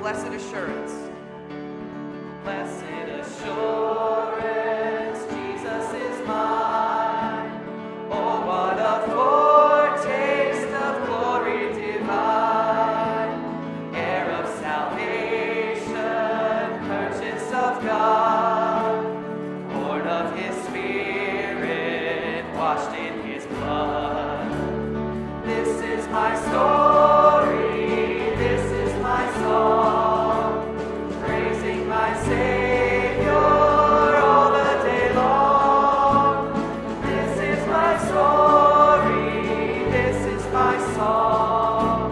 blessed assurance. Blessed assurance, Jesus is mine. Oh, what a foretaste of glory divine, heir of salvation, purchase of God, born of his Spirit, washed in his blood. This is my story, this is my song, praising my Savior all the day long. This is my story, this is my song,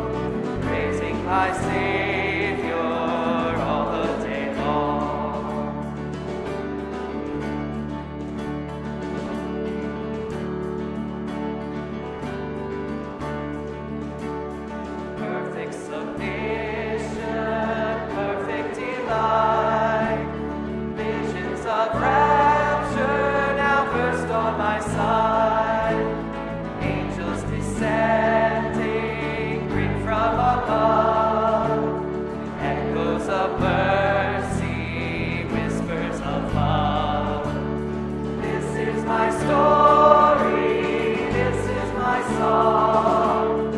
praising my Savior all the day long. Perfect submission, perfect delight, visions of rapture now burst on my side. Angels descending, bring from above, echoes of mercy, whispers of love. This is my story, this is my song,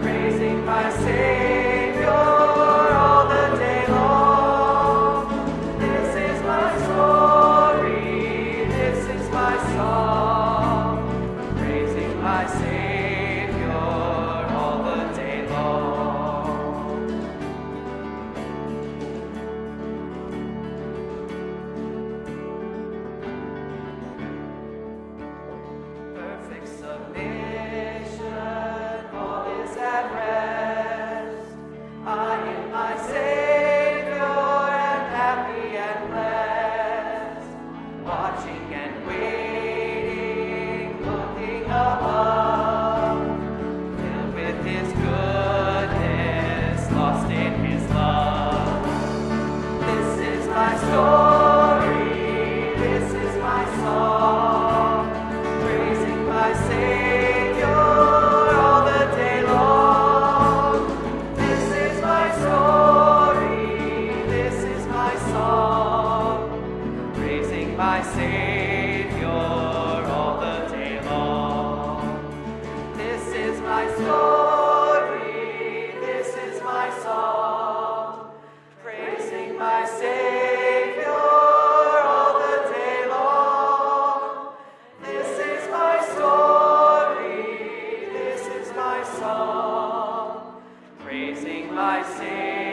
praising my Savior all the day long. This is my story, this is my song, praising my Savior all the day long. Perfect submission, all is at rest. I in my Savior am happy and blessed, watching and waiting, looking above, filled with his goodness, lost in his love. This is my story, this is my song, praising my Savior all the day long. This is my story, this is my song, praising my Savior all the day long. This is my story, this is my song, praising my Savior all the day long. This is my story, this is my song, praising my Savior.